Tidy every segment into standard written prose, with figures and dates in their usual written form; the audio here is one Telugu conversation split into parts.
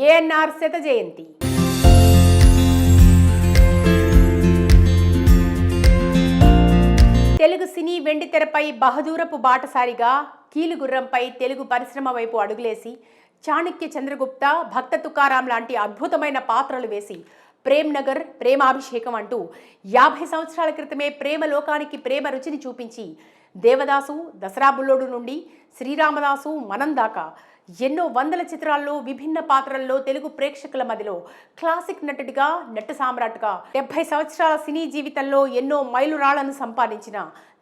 ఏఎన్ఆర్ శత జయంతి. తెలుగు సినీ వెండితెరపై బహదూరపు బాటసారిగా కీలుగుర్రంపై తెలుగు పరిశ్రమ వైపు అడుగులేసి చాణక్య చంద్రగుప్త భక్త తుకారాం లాంటి అద్భుతమైన పాత్రలు వేసి ప్రేమ్ నగర్ ప్రేమాభిషేకం అంటూ 50 సంవత్సరాల క్రితమే ప్రేమ లోకానికి ప్రేమ రుచిని చూపించి దేవదాసు దసరా బుల్లోడు నుండి శ్రీరామదాసు మనం దాకా ఎన్నో వందల చిత్రాల్లో విభిన్న పాత్రల్లో తెలుగు ప్రేక్షకుల మధ్యలో క్లాసిక్ నటుడిగా నట సామ్రాట్గా 70 సంవత్సరాల సినీ జీవితంలో ఎన్నో మైలురాళ్లను సంపాదించిన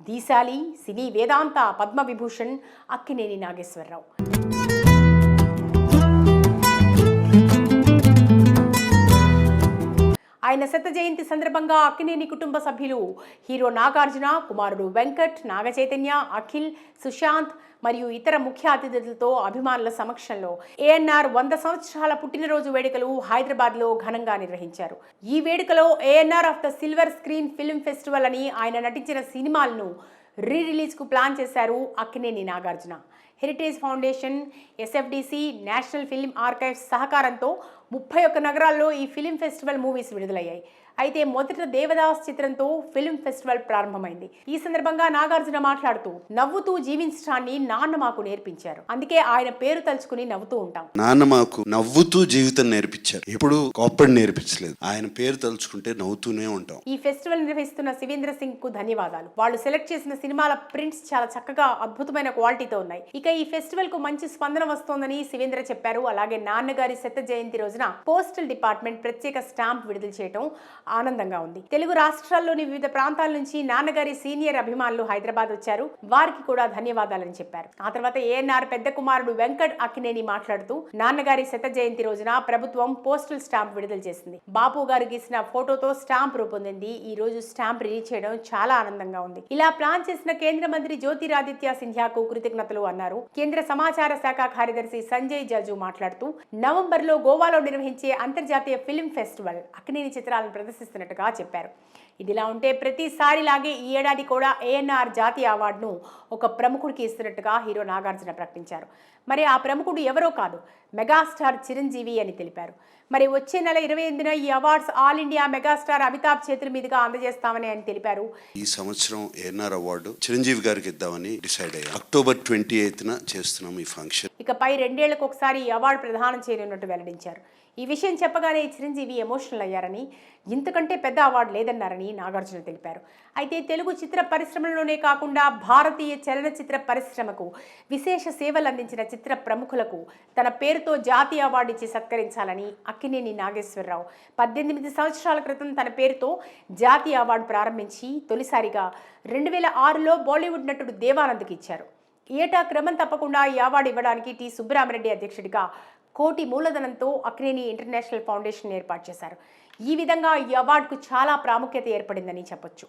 దీశాలి సినీ వేదాంత పద్మవిభూషణ్ అక్కినేని నాగేశ్వరరావు. ఆయన శత జయంతి సందర్భంగా అక్కినేని కుటుంబ సభ్యులు హీరో నాగార్జున, కుమారుడు వెంకట్, నాగచైతన్య, అఖిల్, సుశాంత్ మరియు ఇతర ముఖ్య అతిథులతో అభిమానుల సమక్షంలో ఏఎన్ఆర్ 100 సంవత్సరాల పుట్టినరోజు వేడుకలు హైదరాబాద్లో ఘనంగా నిర్వహించారు. ఈ వేడుకలో ANR of the silver screen film festival అని ఆయన నటించిన సినిమాలను రిలీజ్కు ప్లాన్ చేశారు Akkineni Nagarjuna. Heritage foundation, SFDC, national film archives సహకారంతో 31 నగరాల్లో ఈ ఫిల్మ్ ఫెస్టివల్ మూవీస్ విడుదలయ్యాయి. అయితే మొదట దేవదాస్ చిత్రంతో ఫిల్మ్ ఫెస్టివల్ ప్రారంభమైంది. ఈ సందర్భంగా నాగార్జున మాట్లాడుతూ, నవ్వుతూ జీవించడాన్ని నాన్న మాకు నేర్పించారు, అందుకే ఆయన పేరు తలుచుకుని నవ్వుతూ ఉంటాం. నాన్న మాకు నవ్వుతూ జీవితం నేర్పించారు, ఎప్పుడు కోప్పడి నేర్పించలేదు. ఆయన పేరు తలుచుకుంటే నవ్వుతూనే ఉంటాం. ఈ ఫెస్టివల్ నిర్వహిస్తున్న శివేంద్ర సింగ్ కు ధన్యవాదాలు. వాళ్ళు సెలెక్ట్ చేసిన సినిమాల ప్రింట్స్ చాలా చక్కగా అద్భుతమైన క్వాలిటీతో ఉన్నాయి. ఇక ఈ ఫెస్టివల్ కు మంచి స్పందన వస్తోందని శివేంద్ర చెప్పారు. అలాగే నాన్నగారి శత జయంతి రోజున పోస్టల్ డిపార్ట్మెంట్ ప్రత్యేక స్టాంప్ విడుదల చేయడం ఆనందంగా ఉంది. తెలుగు రాష్ట్రాల్లోని వివిధ ప్రాంతాల నుంచి నాన్నగారి సీనియర్ అభిమానులు హైదరాబాద్ వచ్చారు, వారికి కూడా ధన్యవాదాలని చెప్పారు. ఆ తర్వాత ఏఎన్ఆర్ పెద్ద కుమారుడు వెంకట్ అక్కినేని మాట్లాడుతూ, నాన్నగారి శత జయంతి రోజున ప్రభుత్వం పోస్టల్ స్టాంప్ విడుదల చేసింది. బాపు గారు గీసిన ఫోటోతో స్టాంప్ రూపొందింది. ఈ రోజు స్టాంప్ రిలీజ్ చేయడం చాలా ఆనందంగా ఉంది. ఇలా ప్లాన్ చేసిన కేంద్ర మంత్రి జ్యోతిరాదిత్య సింధ్యాకు కృతజ్ఞతలు అన్నారు. కేంద్ర సమాచార శాఖ కార్యదర్శి సంజయ్ జాజు మాట్లాడుతూ, నవంబర్లో గోవాలో నిర్వహించే అంతర్జాతీయ ఫిల్మ్ ఫెస్టివల్ అక్కినేని చిత్రాలను ప్రదర్శిస్తున్నట్టుగా చెప్పారు. ఇదిలా ఉంటే ప్రతిసారిలాగే ఈ ఏడాది కూడా ఏఎన్ఆర్ జాతీయ అవార్డును ఒక ప్రముఖుడికి ఇస్తున్నట్టుగా హీరో నాగార్జున ప్రకటించారు. మరి ఆ ప్రముఖుడు ఎవరో కాదు, మెగాస్టార్ చిరంజీవి అని తెలిపారు. మరి వచ్చే నెల 28న ఈ awards all India megastar Amitabh చేతుల మీదుగా అందజేస్తామని ఆయన తెలిపారు. ఈ సంవత్సరం ఏఎన్ఆర్ అవార్డు చిరంజీవి గారికి ఇద్దామని డిసైడ్ అయ్యారు. అక్టోబర్ 28న చేస్తున్నాం ఈ ఫంక్షన్. ఇకపై 2 ఏళ్లకు ఒకసారి ఈ అవార్డు ప్రదానం చేయనున్నట్టు వెల్లడించారు. ఈ విషయం చెప్పగానే చిరంజీవి ఎమోషనల్ అయ్యారని, ఇంతకంటే పెద్ద అవార్డు లేదన్నారని నాగార్జున తెలిపారు. అయితే తెలుగు చిత్ర పరిశ్రమలోనే కాకుండా భారతీయ చలనచిత్ర పరిశ్రమకు విశేష సేవలు అందించిన చిత్ర ప్రముఖులకు తన పేరుతో జాతీయ అవార్డు ఇచ్చి సత్కరించాలని అక్కినేని నాగేశ్వరరావు 18 సంవత్సరాల క్రితం తన పేరుతో జాతీయ అవార్డు ప్రారంభించి తొలిసారిగా 2006లో బాలీవుడ్ నటుడు దేవానంద్కి ఇచ్చారు. ఏటా క్రమం తప్పకుండా ఈ అవార్డు ఇవ్వడానికి టి సుబ్బరామరెడ్డి అధ్యక్షుడిగా 1 కోటి మూలధనంతో అక్కినేని ఇంటర్నేషనల్ ఫౌండేషన్ ఏర్పాటు చేశారు. ఈ విధంగా ఈ అవార్డుకు చాలా ప్రాముఖ్యత ఏర్పడిందని చెప్పొచ్చు.